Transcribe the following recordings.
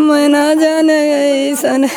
मैं ना जाने ऐसन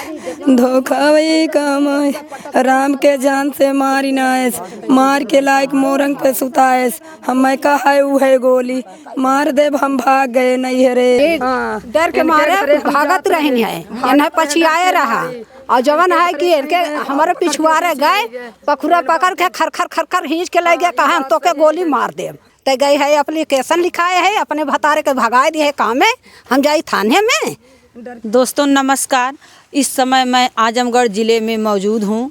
धोखा वही काम है। राम के जान से मारी नायस, मार के लायक मोरंग पे सुतायस। हम कहा है ऊ है गोली मार देव, हम भाग गए नहीं रे। डर के मारे भागत रही है, इन्हें पछियाए रहा और जवन है कि इनके हमारे पिछुआरे गए पखुरा पकड़ के खरखर खरखर खींच के ले गया, कहा हम तो के गोली मार दे। ते गई है एप्लीकेशन लिखाए है, अपने भतारे के भगाए दिए काम में, हम जाई थाने में। दोस्तों नमस्कार, इस समय मैं आजमगढ़ ज़िले में मौजूद हूँ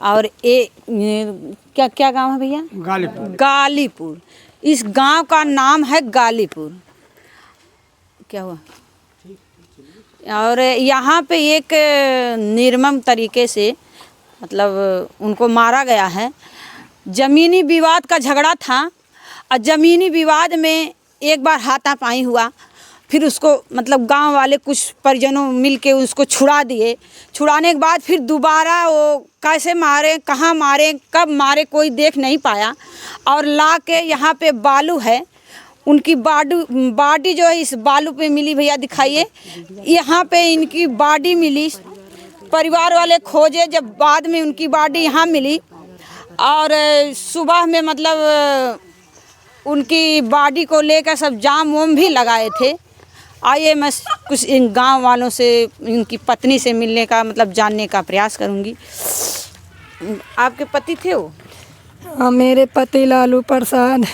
और क्या क्या गांव है भैया? गालीपुर। गालीपुर, इस गांव का नाम है गालीपुर। क्या हुआ? और यहाँ पे एक निर्मम तरीके से मतलब उनको मारा गया है। ज़मीनी विवाद का झगड़ा था और ज़मीनी विवाद में एक बार हाथापाई हुआ, फिर उसको मतलब गांव वाले कुछ परिजनों मिल के उसको छुड़ा दिए। छुड़ाने के बाद फिर दोबारा वो कैसे मारे, कहाँ मारे, कब मारे कोई देख नहीं पाया और ला के यहाँ पे बालू है, उनकी बॉडी जो है इस बालू पे मिली। भैया दिखाइए, यहाँ पे इनकी बॉडी मिली। परिवार वाले खोजे, जब बाद में उनकी बॉडी यहाँ मिली और सुबह में मतलब उनकी बॉडी को लेकर सब जाम वाम भी लगाए थे। आइए मैं कुछ इन गांव वालों से, इनकी पत्नी से मिलने का मतलब जानने का प्रयास करूंगी। आपके पति थे वो? हाँ, मेरे पति लालू प्रसाद।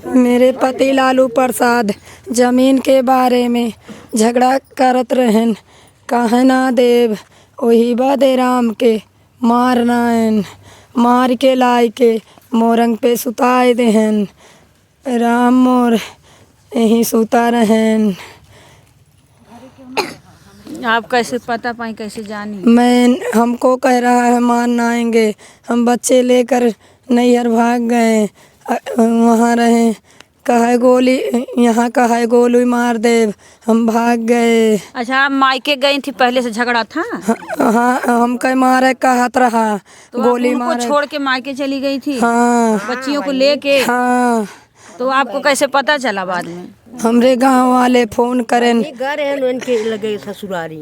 मेरे पति लालू प्रसाद जमीन के बारे में झगड़ा करत रहन। कहे ना देव वही बदे राम के मारनाइन, मार के लाई के मोरंग पे सुताए देहन। राम मोर यहीं सुता रहन। आप कैसे पता पाई, कैसे जानी? मैं हमको कह रहा है मान आएंगे, हम बच्चे लेकर नैहर भाग गए, वहाँ रहे। कहा गोली, यहाँ कहा गोली मार देव, हम भाग गए। अच्छा, आप मायके गई थी, पहले से झगड़ा था? हाँ, हम कह मारे कहत रहा तो गोली आप मारे। छोड़ के मायके चली गई थी? हाँ, बच्चियों को लेके? हाँ। तो आपको कैसे पता चला बाद में? हमरे गांव वाले फोन करें, लगे ससुरारी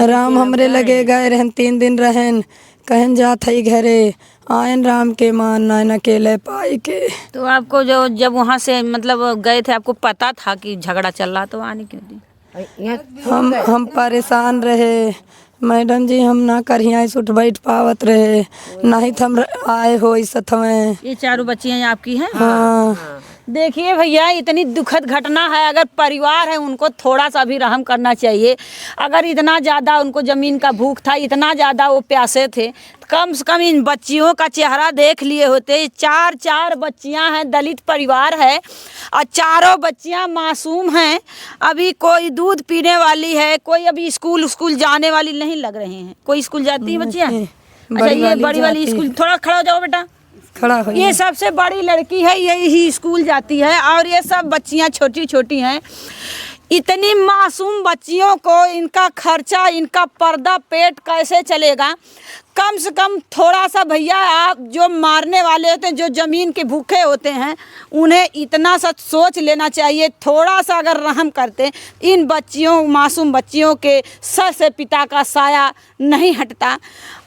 राम हमरे लगे गए रहन, 3 दिन रहन, कहन जात है घरे आयन राम के मानना न अकेले पाई के। तो आपको जो जब वहाँ से मतलब गए थे, आपको पता था कि झगड़ा चल रहा, तो आने क्यों दी? हम परेशान रहे मैडम जी, हम ना करिया उठ बैठ पावत रहे, नहीं तो हम आए हो इस में। ये चारों बच्चियाँ आपकी हैं? हाँ। देखिए भैया, इतनी दुखद घटना है। अगर परिवार है उनको थोड़ा सा भी रहम करना चाहिए। अगर इतना ज़्यादा उनको ज़मीन का भूख था, इतना ज़्यादा वो प्यासे थे, कम से कम इन बच्चियों का चेहरा देख लिए होते। 4 बच्चियां हैं, दलित परिवार है और चारों बच्चियां मासूम हैं। अभी कोई दूध पीने वाली है, कोई अभी स्कूल जाने वाली नहीं लग रहे हैं। कोई स्कूल जाती है बच्चियां? अच्छा, ये बड़ी वाली स्कूल, थोड़ा खड़ा हो जाओ बेटा, खड़ा हो। ये सबसे बड़ी लड़की है, यही स्कूल जाती है और ये सब बच्चियां छोटी छोटी हैं। इतनी मासूम बच्चियों को इनका खर्चा, इनका पर्दा पेट कैसे चलेगा? कम से कम थोड़ा सा भैया, आप जो मारने वाले होते हैं, जो ज़मीन के भूखे होते हैं, उन्हें इतना सा सोच लेना चाहिए। थोड़ा सा अगर रहम करते, इन बच्चियों, मासूम बच्चियों के सर से पिता का साया नहीं हटता।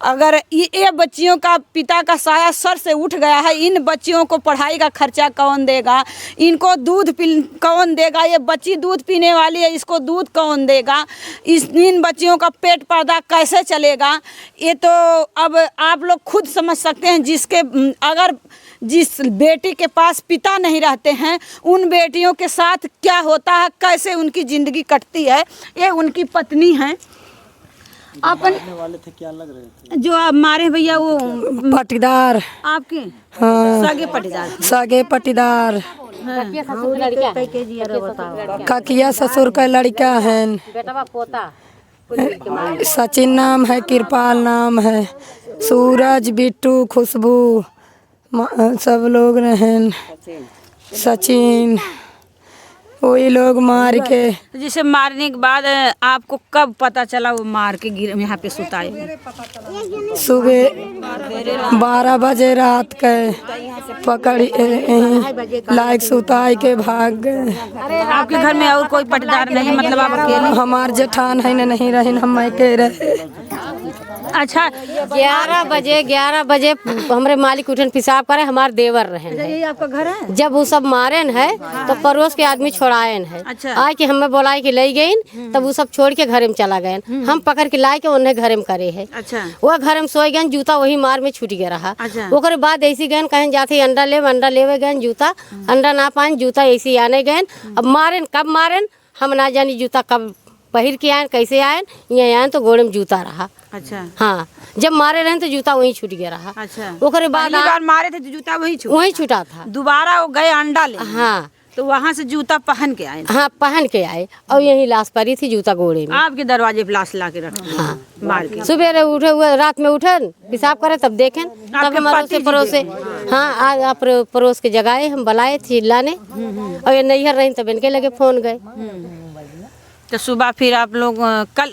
अगर ये बच्चियों का पिता का साया सर से उठ गया है, इन बच्चियों को पढ़ाई का खर्चा कौन देगा? इनको दूध कौन देगा? ये बच्ची दूध पीने वाली है, इसको दूध कौन देगा? इन बच्चियों का पेट पर्दा कैसे चलेगा? ये तो अब आप लोग खुद समझ सकते हैं। अगर जिस बेटी के पास पिता नहीं रहते हैं, उन बेटियों के साथ क्या होता है, कैसे उनकी ज़िंदगी कटती है। ये उनकी पत्नी है। अपन वाले थे, क्या लग रहे थे जो आप मारे भैया? वो पटीदार आपके? हाँ, सगे पटीदार। सगे पटीदार। ककिया ससुर का लड़का है। सचिन नाम है, कृपाल नाम है, सूरज, बिट्टू, खुशबू, सब लोग रहें। सचिन वही लोग मार के। जिसे मारने के बाद आपको कब पता चला वो मार के गिर यहाँ पे सुताए? सुबह 12 बजे रात के पकड़ी लायक सुताई के भाग गए। आपके घर में और कोई पटदार नहीं, मतलब आप अकेले? हमार जेठान है न नहीं रहे, हम के रहे। अच्छा, 11 बजे हमारे मालिक उठन पेशाब करे, हमारे देवर रहे। यही आपका घर है? जब वो सब मारे है तो पड़ोस के आदमी छोड़ाए है। अच्छा। आए कि हमें बोलाए कि ले गई, तब वो सब छोड़ के घर में चला गए। हम पकड़ के लाए के उन्हें घर में करे है। अच्छा। वो घर में सोए गए, जूता वही मार में छूट गया रहा। अच्छा। ओकर बाद ऐसी गए कहीं जाते अंडा लेवे गए, जूता अंडा ना पाए, जूता ऐसी आने गए। अब मारे कब मारे हम ना जानी, जूता कब पहिर के आए, कैसे आए, यहाँ आए तो गोड़े में जूता रहा। अच्छा। हाँ, जब मारे रहे तो जूता वहीं छूट गया रहा। अच्छा। ओकरे बाद पहली बार मारे थे तो जूता वहीं छूटा था। दोबारा वो गए अंडा ले, हाँ, तो वहाँ से जूता पहन के आए। हाँ पहन के आए और यही लाश पड़ी थी, जूता गोड़े में। आपके दरवाजे पे लाश ला के रखे? हाँ, मार के। सुबह उठे हुए, रात में उठन पेशाब करे तब देखें, तब हमारे से पड़ोसे, हाँ आज आप पड़ोस के जगाए, हम बुलाए चिल्लाने और ये नैहर रही तब इनके लगे फोन गए। तो सुबह फिर आप लोग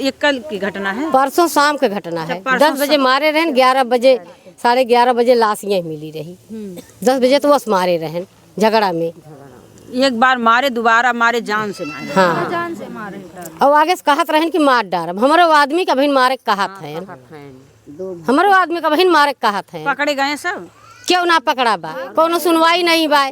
ये कल की घटना है? परसों शाम की घटना है। 10 बजे मारे रहे, 11 बजे 11:30 बजे लाश यहीं मिली रही। 10 बजे तो बस मारे रहे झगड़ा में। एक बार मारे, दोबारा मारे, जान से मारे? हाँ, जान से मारे। और आगे से कहत रहन कि मार डारब। हमारे आदमी का बहन मारे कहत है, हमारे आदमी का बहन मारे कहत है। पकड़े गए सब? क्यों ना पकड़ा बा, कोनो सुनवाई नहीं बा,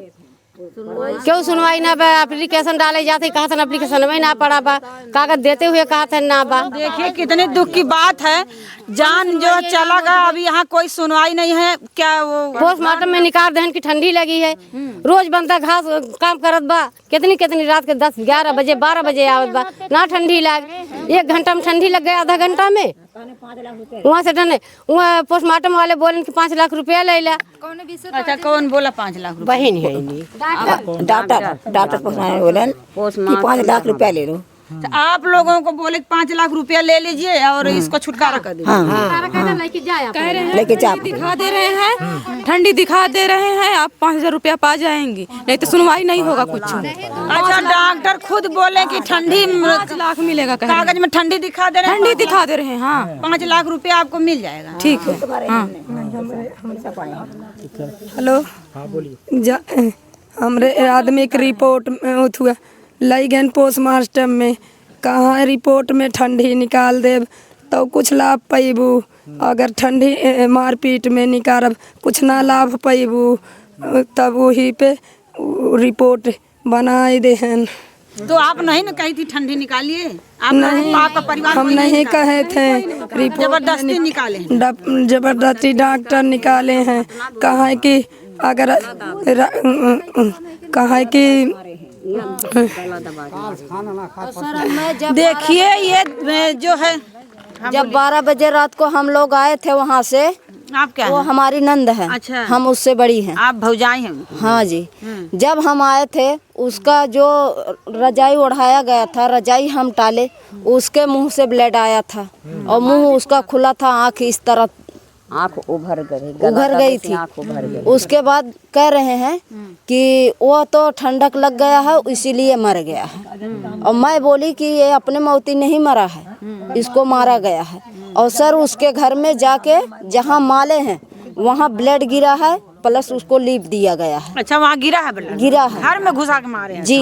क्यों सुनवाई ना बा। एप्लीकेशन डाले जाते कहते एप्लीकेशन में ना पड़ा बा, कागज देते हुए कहते ना बा। देखिए कितने दुख की बात है, जान जो चला गया, अभी यहाँ कोई सुनवाई नहीं है। क्या वो पोस्टमार्टम में निकाल देन की ठंडी लगी है, रोज बनता घास काम करत बा, कितनी रात के 10, 11 बजे 12 बजे आवत बा, ना ठंडी लग, 1 घंटा में ठंडी लग गया, आधा घंटा में वहाँ से डने। वहाँ पोस्टमार्टम वाले बोले कि 5 लाख रुपया ले ला। अच्छा, कौन बोला 5 लाख रुपया? बहन है डॉक्टर बोले 5 लाख रुपया ले लो। तो आप लोगों को बोले 5 लाख रुपया ले लीजिए और इसको छुटकारा कर दीजिए। लेके जा, दिखा दे रहे हैं, ठंडी दिखा दे रहे हैं, आप 5000 रुपया पा जाएंगी, नहीं तो सुनवाई नहीं होगा कुछ। अच्छा, डॉक्टर खुद बोले कि ठंडी 5 लाख मिलेगा, कागज में ठंडी दिखा दे रहे हैं, ठंडी दिखा दे रहे हैं। हाँ, 5 लाख रुपया आपको मिल जाएगा। ठीक है। हाँ, हेलो, हाँ बोलिए। हमरे आदमी की रिपोर्ट में हुआ लई गए पोस्टमार्टम में, कहाँ रिपोर्ट में ठंडी निकाल देब तो कुछ लाभ पैबू, अगर ठंडी मारपीट में निकारब कुछ ना लाभ पैबू, तब वही पे रिपोर्ट बनाए देहन। तो आप नहीं ना कही थी ठंडी निकालिए? आप नहीं, आपका परिवार हम नहीं कहे थे। रिपोर्ट जबरदस्ती निकाले हैं? जबरदस्ती डॉक्टर निकाले हैं। कहा कि अगर कहा कि देखिए ये जो है, जब 12 बजे रात को हम लोग आए थे वहाँ से, आप क्या वो है? हमारी नंद है। अच्छा। हम उससे बड़ी हैं। आप भौजाई हैं? हाँ जी। जब हम आए थे, उसका जो रजाई ओढ़ाया गया था, रजाई हम टाले, उसके मुंह से ब्लड आया था और मुंह उसका खुला था, आँख इस तरह आँख उभर गई थी। उसके बाद कह रहे हैं कि वो तो ठंडक लग गया है इसीलिए मर गया है। और मैं बोली कि ये अपने मौती नहीं मरा है, इसको मारा गया है। और सर उसके घर में जाके जहाँ माले हैं वहाँ ब्लड गिरा है, प्लस उसको लीप दिया गया है। अच्छा, वहाँ गिरा है ब्लड? गिरा है, घर में घुसा के मारे हैं? जी।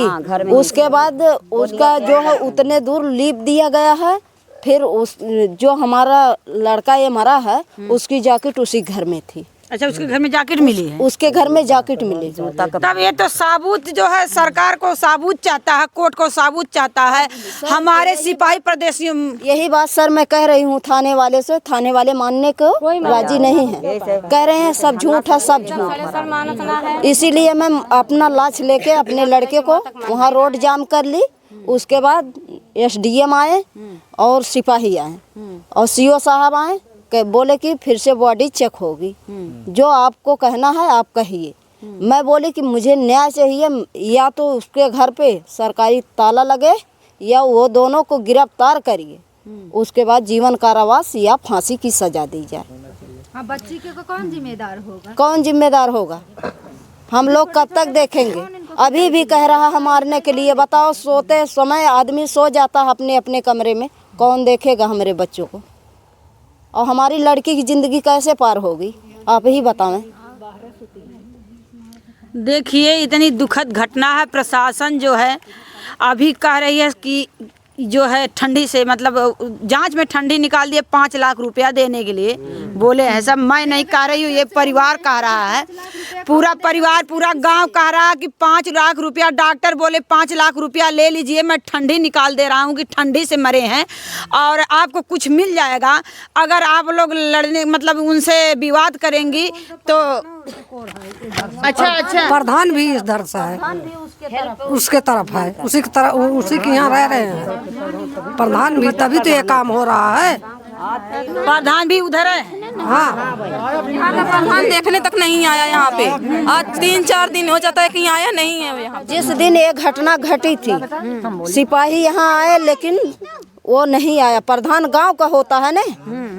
उसके बाद उसका जो है उतने दूर लीप दिया गया है। फिर उस जो हमारा लड़का ये मरा है, उसकी जैकेट उसी घर में थी। अच्छा, उसके घर में जैकेट मिली है? उसके घर में जैकेट मिली। तब ये तो साबुत जो है, सरकार को साबुत चाहता है, कोर्ट को साबुत चाहता है, हमारे सिपाही प्रदेशियों। यही बात सर मैं कह रही हूँ थाने वाले से, थाने वाले मानने को राजी नहीं है, कह रहे हैं सब झूठ है, सब झूठ है। इसीलिए मैं अपना लाश लेके अपने लड़के को वहाँ रोड जाम कर ली। उसके बाद SDM आए और सिपाही आए और CO साहब आए, बोले कि फिर से बॉडी चेक होगी, जो आपको कहना है आप कहिए। मैं बोली कि मुझे न्याय चाहिए, या तो उसके घर पे सरकारी ताला लगे या वो दोनों को गिरफ्तार करिए, उसके बाद जीवन कारावास या फांसी की सजा दी जाए। हाँ, बच्ची के को कौन जिम्मेदार होगा? कौन जिम्मेदार होगा? हम लोग कब तक देखेंगे? अभी भी कह रहा है मारने के लिए। बताओ, सोते समय आदमी सो जाता है अपने अपने कमरे में, कौन देखेगा हमारे बच्चों को? और हमारी लड़की की ज़िंदगी कैसे पार होगी, आप ही बताएं। देखिए, इतनी दुखद घटना है। प्रशासन जो है अभी कह रही है कि जो है ठंडी से मतलब जांच में ठंडी निकाल दिए 5 लाख रुपया देने के लिए बोले हैं। सब मैं नहीं कह रही हूँ, ये परिवार कह रहा है, पूरा परिवार पूरा गांव कह रहा है कि 5 लाख रुपया। डॉक्टर बोले 5 लाख रुपया ले लीजिए, मैं ठंडी निकाल दे रहा हूँ कि ठंडी से मरे हैं और आपको कुछ मिल जाएगा। अगर आप लोग लड़ने मतलब उनसे विवाद करेंगी तो अच्छा प्रधान भी इधर से है, उसके तरफ है, उसी की तरफ, उसी के यहाँ रह रहे हैं प्रधान भी, तभी तो ये काम हो रहा है। प्रधान भी उधर है। हाँ, प्रधान देखने तक नहीं आया यहाँ पे। आज 3-4 दिन हो जाता है कि आया नहीं है यहाँ। जिस दिन ये घटना घटी थी सिपाही यहाँ आए, लेकिन वो नहीं आया। प्रधान गांव का होता है ना,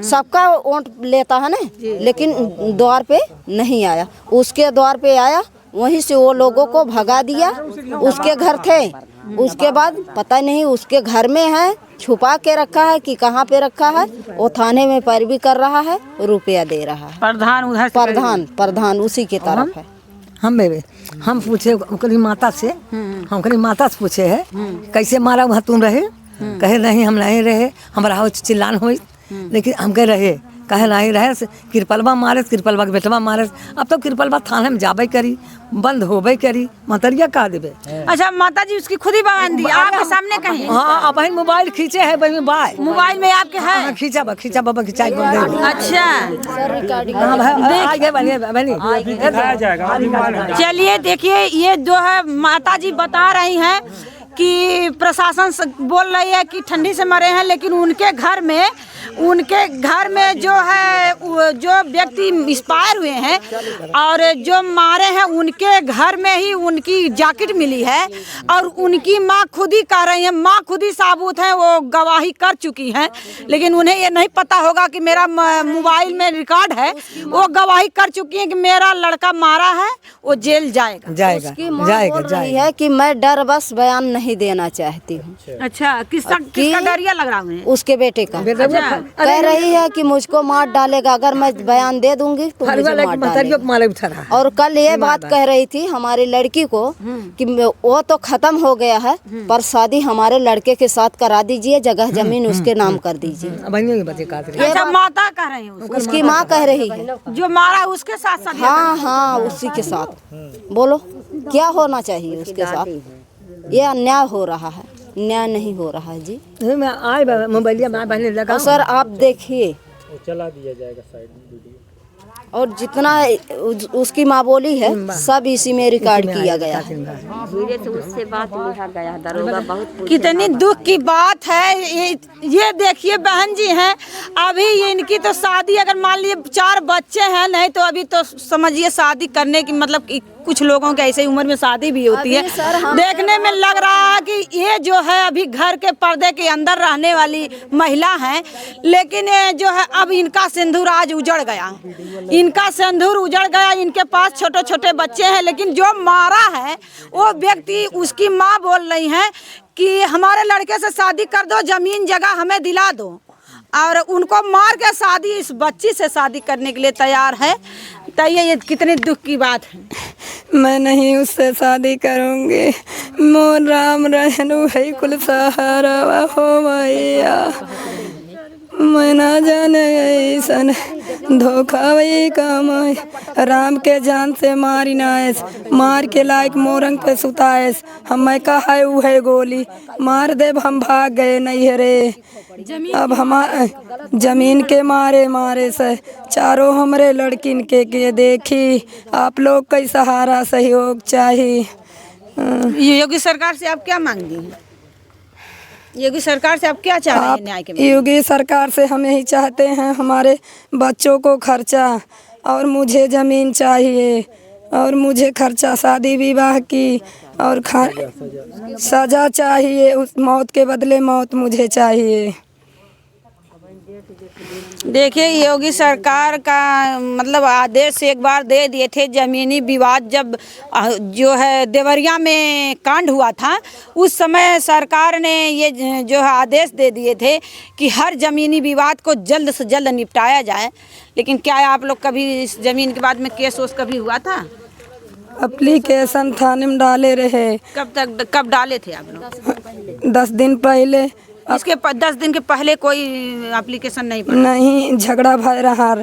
सबका वोट लेता है ना, लेकिन द्वार पे नहीं आया। उसके द्वार पे आया, वहीं से वो लोगों को भगा दिया। उसके घर थे, उसके बाद पता नहीं उसके घर में है, छुपा के रखा है कि कहाँ पे रखा है। वो थाने में पैरवी कर रहा है, रुपया दे रहा है। प्रधान उधर प्रधान उसी की तरफ है। हम पूछे उनकी माता से, हम उनकी माता से पूछे है कैसे मारा वहाँ तुम रहे? कहे नहीं हम नहीं रहे, हमारा हो चिल्लान हुई, लेकिन हम कह रहे कहे नहीं रहे। कृपलवा मारे, कृपलवा के बेटवा मारे। अब तो कृपलवा थाने में जाबे करी, बंद होबे करी, मतरिया कहा देवे। अच्छा माता जी उसकी खुद ही बयान दी आपके सामने कहीं? हाँ, अब मोबाइल खींचे है भाई, मोबाइल में आपके है? खींचा बाबा खिंचाई। अच्छा चलिए, देखिए ये जो है माता जी बता रही हैं कि प्रशासन बोल रही है कि ठंडी से मरे हैं, लेकिन उनके घर में जो है जो व्यक्ति एक्सपायर हुए हैं और जो मारे हैं उनके घर में ही उनकी जैकेट मिली है। और उनकी माँ खुद ही कह रही है, माँ खुद ही साबुत है, वो गवाही कर चुकी हैं, लेकिन उन्हें ये नहीं पता होगा कि मेरा मोबाइल में रिकॉर्ड है। वो गवाही कर चुकी हैं कि मेरा लड़का मारा है, वो जेल जाएगा। है कि मैं डर बस बयान नहीं देना चाहती हूँ। अच्छा, किसका डरिया लग रहा है? उसके बेटे का। कह रही है कि मुझको मार डालेगा अगर मैं बयान दे दूंगी तो मुझे मार डालेगा। और कल ये बात कह रही थी हमारी लड़की को कि वो तो खत्म हो गया है, पर शादी हमारे लड़के के साथ करा दीजिए, जगह जमीन उसके नाम कर दीजिए। अच्छा, माता कह रही है, उसकी माँ कह रही है जो मारा उसके साथ। हाँ, उसी के साथ। बोलो क्या होना चाहिए उसके साथ? ये अन्याय हो रहा है, न्याय नहीं हो रहा है जी। मोबाइल तो सर आप देखिए, चला दिया जाएगा साइड में वीडियो। और जितना उसकी माँ बोली है सब इसी में रिकॉर्ड किया गया है। उससे बात लिखा गया, दरोगा बहुत। कितनी दुख की बात है ये देखिए बहन जी हैं, अभी इनकी तो शादी, अगर मान लीजिए 4 बच्चे हैं, नहीं तो अभी तो समझिए शादी करने की मतलब कि कुछ लोगों के ऐसे उम्र में शादी भी होती है। देखने में लग रहा है कि ये जो है अभी घर के पर्दे के अंदर रहने वाली महिला हैं, लेकिन ये जो है अब इनका सिंदूर आज उजड़ गया, इनके पास छोटे छोटे बच्चे हैं, लेकिन जो मारा है वो व्यक्ति, उसकी माँ बोल रही है कि हमारे लड़के से शादी कर दो, जमीन जगह हमें दिला दो, और उनको मार के शादी इस बच्ची से शादी करने के लिए तैयार है। तो ये कितनी दुख की बात है। मैं नहीं उससे शादी करूँगी, मोर राम रहनु है कुल सहारा हो मैया। मैं ना जाने ऐसन धोखा वही कमाए, राम के जान से मारी नायस, मार के लायक मोरंग पे सुताएस। हमें कहा है है गोली मार दे, हम भाग गए नहीं रे। अब हमारे जमीन के मारे से चारों हमरे लड़किन के देखी, आप लोग का सहारा सहयोग चाहिए। योगी सरकार से आप क्या मांगती हैं? योगी सरकार से आप क्या चाह रहे हैं न्याय के? योगी सरकार से हम यही चाहते हैं, हमारे बच्चों को खर्चा, और मुझे ज़मीन चाहिए, और मुझे खर्चा शादी विवाह की, और सज़ा चाहिए, उस मौत के बदले मौत मुझे चाहिए। देखिए योगी सरकार का मतलब आदेश एक बार दे दिए थे। ज़मीनी विवाद जब जो है देवरिया में कांड हुआ था, उस समय सरकार ने ये जो है आदेश दे दिए थे कि हर ज़मीनी विवाद को जल्द से जल्द निपटाया जाए। लेकिन क्या आप लोग कभी इस ज़मीन के बाद में केस वोस कभी हुआ था? एप्लीकेशन थाने में डाले रहे। कब डाले थे आप लोग? 10 दिन पहले। इसके 10 दिन के पहले कोई एप्लीकेशन नहीं पड़ा? नहीं, झगड़ा भय रहा।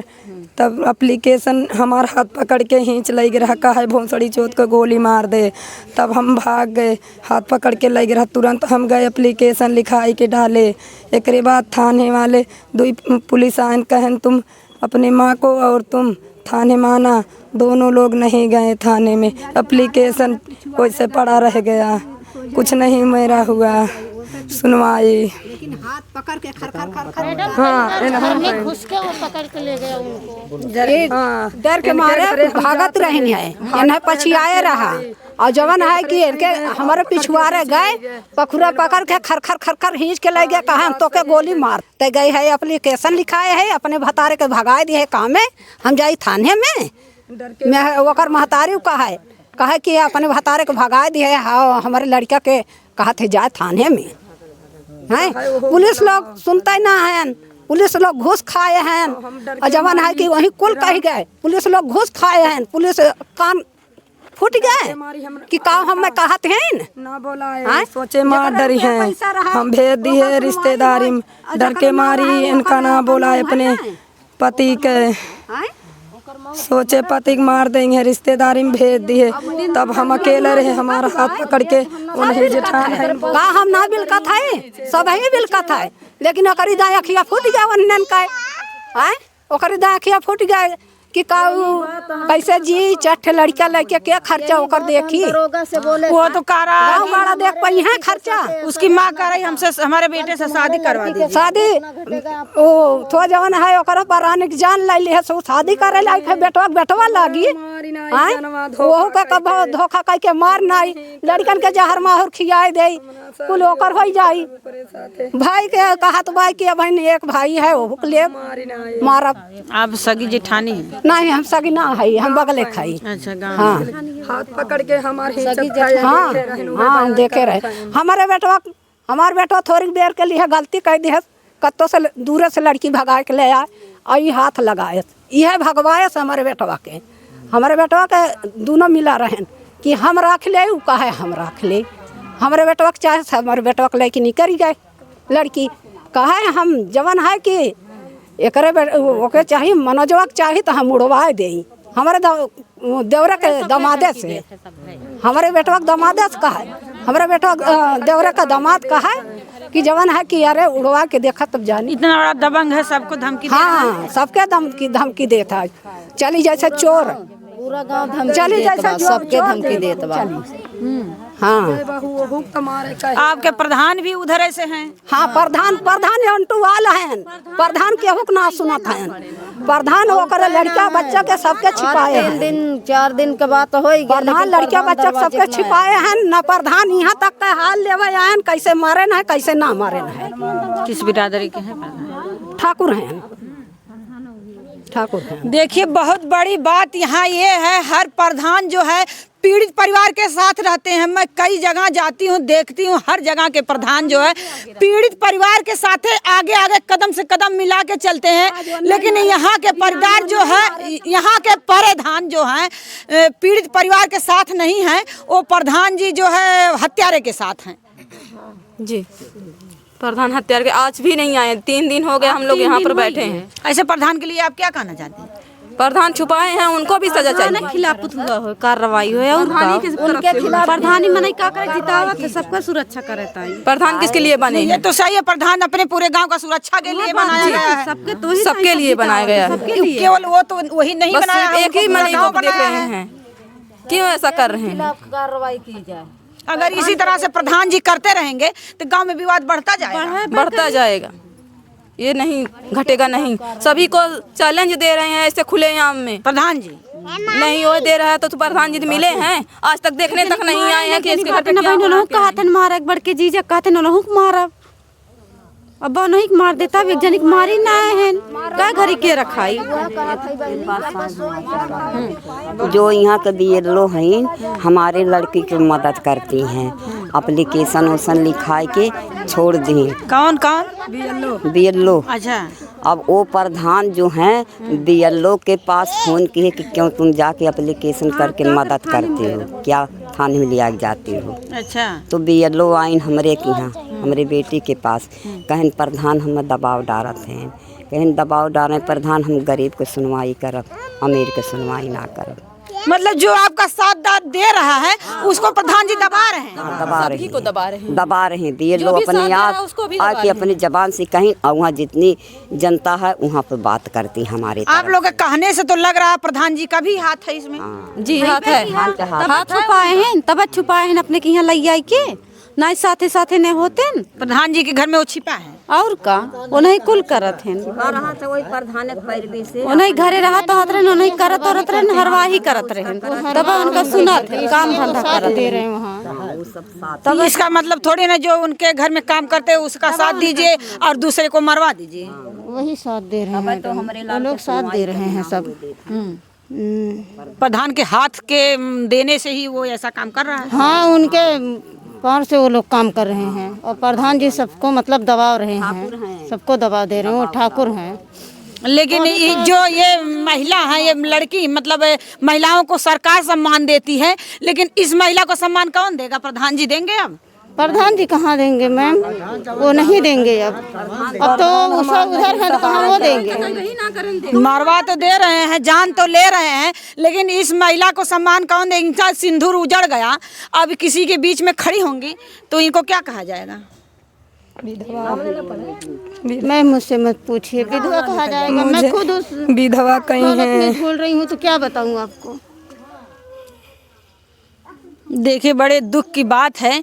तब एप्लीकेशन हमार हाथ पकड़ के खींच लग रहा, कहा भोंसड़ी चोत को गोली मार दे। तब हम भाग गए, हाथ पकड़ के लग रहा। तुरंत हम गए एप्लीकेशन लिखाई के डाले। एक बाद थाने वाले 2 पुलिस आन कहन तुम अपने माँ को और तुम थाने माना। दोनों लोग नहीं गए थाने में। एप्लीकेशन वैसे पड़ा रह गया, कुछ नहीं मेरा हुआ सुनवाई। लेकिन हाथ पकड़ के खर खर खर खर हाँ, घुस के वो पकड़ के ले गया उनको। डर के मारे भागत रहन है, इन्हें पछियाए रहा। और जवन है कि इनके हमारे पिछुआरे गए, पखुरा पकड़ के खर खर खर खर खींच के ले गए, कहा हम तो के गोली मारते गए है। एप्लीकेशन लिखाए है, अपने भतारे के भगाए दिए काम में। हम जाई थाने में, मैं ओकर महतारी कहा कि अपने भतारे के भगाए दिए। हाँ, हमारे लड़का के कहा थे जाए थाने में है। पुलिस लोग सुनते ना हैं, पुलिस लोग घूस खाए हैं। और जवान है कि वही कुल कह गए, पुलिस लोग घूस खाए हैं। पुलिस कान फूट गए कि का हम कहते हैं ना बोला। सोचे मार डरी हैं, हम भेज दिए रिश्तेदारी में। डर के मारी इनका ना बोला अपने पति के। सोचे पति को मार देंगे, रिश्तेदारी में भेज दिए। तब हम अकेले रहे, हमारा हाथ पकड़ के उन्हें जेठान है का हम ना बिलका था, सब ही बिलका था। लेकिन ओकरी दाया अखिया फूट गया वनन का है। ओकरी दाया अखिया फूट गया कि का कैसे जी 4 लड़का लेके क्या खर्चा ओकर देखी। वो तो कारा गाँव देख पाई है खर्चा। उसकी माँ कह रही हमसे हमारे बेटे से शादी करवा दी। शादी ओ थोड़ा जवन है ओकर पराने की जान लाई है, सो शादी करे लाई है। बेटवा लागी वो का कब धोखा कह के मार नाई। लड़कन के जहर माहौर खियाए दे, कुल ओकर हो जाई। भाई के कहत भाई के बहन एक भाई है, वो ले मारब। आप सगी जेठानी है? नहीं, हम सगी ना है, हम बगले खाई। अच्छा, हाँ, हाथ पकड़ के हमारे हाँ देखे रहे। हमारे बेटवा थोड़ी देर के लिए गलती कर दी है, कत्तो से दूर से लड़की भगा के ले आए और ये हाथ लगाए। यह भगवाए हमारे बेटवा के। हमारे बेटवा के दोनों मिला रहन कि हम रख ले, उ कहे हम रख ले। हमारे बेटवा के चाहे हमारे बेटवा के लेके निकल गए लड़की। कहे हम जवन है कि एकरे ओके चाहिए, मनोजवा के चाहिए तो हम उड़वा दे। हमारे देवरा के दमादे से, हमारे बेटवा के दमादे से कहा, हमारे बेटवा देवरा का दामाद कहा कि जवन है कि अरे उड़वा के देखा तब जानी। इतना बड़ा दबंग है, सबको धमकी। हाँ, सबके धमकी देता है। चली जैसे चोर, पूरा गांव चली जैसे सबके धमकी देत बा। हाँ, आपके प्रधान भी उधर ऐसे हैं? हाँ, प्रधान अंटू वाला है। प्रधान केहू के ना सुनत है। प्रधान ओकर लड़का बच्चा के सबके छिपाए हैं। 4 दिन के बाद हो गया। प्रधान लड़का बच्चा के सबके छिपाए हैं। न प्रधान यहाँ तक का हाल लेवे आए, कैसे मारे न है, कैसे ना मारे न है। किस बिरादरी के हैं प्रधान? ठाकुर हैं, ठाकुर हैं। देखिए, बहुत बड़ी बात यहाँ ये है, हर प्रधान जो है पीड़ित परिवार के साथ रहते हैं। मैं कई जगह जाती हूँ, देखती हूँ, हर जगह के प्रधान जो है पीड़ित परिवार के साथ आगे कदम से कदम मिला के चलते हैं। लेकिन यहाँ के परिवार जो है, यहाँ के प्रधान जो हैं पीड़ित परिवार के साथ नहीं हैं। वो प्रधान जी जो है हत्यारे के साथ हैं। जी, प्रधान हत्यारे के आज भी नहीं आए। 3 दिन हो गए हम लोग यहाँ पर बैठे हैं। ऐसे प्रधान के लिए आप क्या कहना चाहते हैं? प्रधान छुपाए हैं, उनको भी सजा चाहिए। खिलाफ कार्रवाई हो उनके खिलाफ। प्रधान ही मने का करे, जितावत है, सबका सुरक्षा करता है। प्रधान किसके लिए बने? ये तो सही है, प्रधान अपने पूरे गांव का सुरक्षा के लिए बनाया गया है। सबके लिए बनाया गया है। केवल वो तो वही नहीं बनाया, एक ही मनी को देख रहे हैं। क्यों ऐसा कर रहे हैं? कार्रवाई की जाए। अगर इसी तरह से प्रधान जी करते रहेंगे तो गांव में विवाद बढ़ता जाएगा। ये नहीं घटेगा नहीं। सभी को चैलेंज दे रहे हैं ऐसे खुलेआम में। प्रधान जी नहीं वो दे रहा है तो प्रधान जी मिले हैं, आज तक देखने तक नहीं आए हैं कि इसके घर पे क्या कहते मारा एक बढ़ के जीजा कहते न मारा। अब नहीं मार देता एक जनिक मारी ना है का घरी के रखाई। जो यहाँ के बीएलओ हैं हमारे लड़की की मदद करती हैं, एप्लीकेशन उसन लिखा के छोड़ दी। कौन कौन बीएलओ। अच्छा। अब वो प्रधान जो हैं बीएलओ के पास फोन किए कि क्यों तुम जाके एप्लीकेशन करके मदद करते हो, क्या थाने में लिया जाते हो। अच्छा। तो बीएलओ आइन हमरे के यहाँ हमारे बेटी के पास, कहन प्रधान हमें दबाव डालत हैं, कहन दबाव डाले प्रधान हम गरीब के सुनवाई करब, अमीर के सुनवाई ना करब। मतलब जो आपका साथ दे रहा है उसको प्रधान जी दबा रहे हैं। दबा रहे हैं बीएलओ अपने आप आके अपनी जबान से कहीं, और वहाँ जितनी जनता है वहाँ पर बात करती हमारे। आप लोग के कहने से तो लग रहा है प्रधान जी का भी हाथ है इसमें। जी हाथ है। तब छुपाए हैं, तब छुपाए हैं अपने के यहाँ लई आई के ना साथे साथे नहीं होते न? प्रधान जी के घर में वो छिपा है और का वो नहीं कुल करत हैं। वही प्रधान पैरवी से वो नहीं घरे रहा तो हत रहे नहीं करत औरत रहे हरवाही करत रहे तब उनका सुनत है काम धंधा करत दे रहे वहाँ। तब इसका मतलब थोड़ी ना जो उनके घर में काम करते हैं उसका साथ दीजिए और दूसरे को मरवा दीजिए। वही साथ दे रहे हैं तो वो लोग साथ दे रहे हैं सब। प्रधान के हाथ के देने से ही वो ऐसा काम कर रहा है। हाँ उनके पार से वो लोग काम कर रहे हैं और प्रधान जी सबको मतलब दबा रहे हैं, सबको दबा दे रहे हैं, वो ठाकुर हैं। लेकिन ये महिला है, ये लड़की मतलब महिलाओं को सरकार सम्मान देती है, लेकिन इस महिला को सम्मान कौन देगा? प्रधान जी देंगे? अब प्रधान जी कहाँ देंगे मैम, वो नहीं देंगे। अब तो सब उधर है तो कहाँ वो देंगे। मरवा तो दे रहे हैं, जान तो ले रहे हैं, लेकिन इस महिला को सम्मान कौन देगा? इनका सिंदूर उजड़ गया, अब किसी के बीच में खड़ी होंगी तो इनको क्या कहा जाएगा? मैं मुझसे मत पूछिए, विधवा कहा जाएगा। मैं खुद उस विधवा कहीं है भूल रही हूँ तो क्या बताऊँ आपको। देखिए बड़े दुख की बात है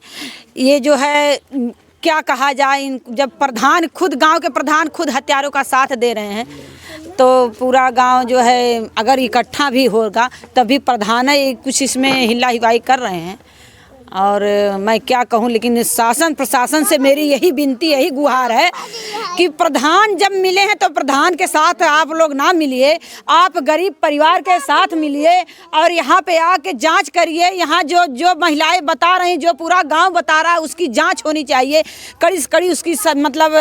ये जो है, क्या कहा जाए। जब प्रधान खुद गांव के प्रधान खुद हत्यारों का साथ दे रहे हैं तो पूरा गांव जो है अगर इकट्ठा भी होगा तभी प्रधान है कुछ इसमें हिला हिवाई कर रहे हैं। और मैं क्या कहूँ, लेकिन शासन प्रशासन से मेरी यही विनती यही गुहार है कि प्रधान जब मिले हैं तो प्रधान के साथ आप लोग ना मिलिए, आप गरीब परिवार के साथ मिलिए और यहाँ पे आके जांच करिए। यहाँ जो महिलाएं बता रही हैं, जो पूरा गांव बता रहा है, उसकी जांच होनी चाहिए, कड़ी से कड़ी उसकी मतलब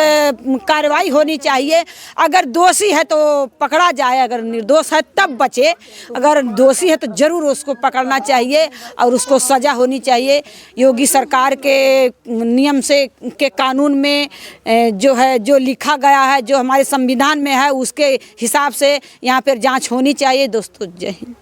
कार्रवाई होनी चाहिए। अगर दोषी है तो पकड़ा जाए, अगर निर्दोष है तब बचे, अगर दोषी है तो ज़रूर उसको पकड़ना चाहिए और उसको सज़ा होनी चाहिए। योगी सरकार के नियम से के कानून में जो है, जो लिखा गया है, जो हमारे संविधान में है, उसके हिसाब से यहाँ पर जांच होनी चाहिए। दोस्तों जय हिंद।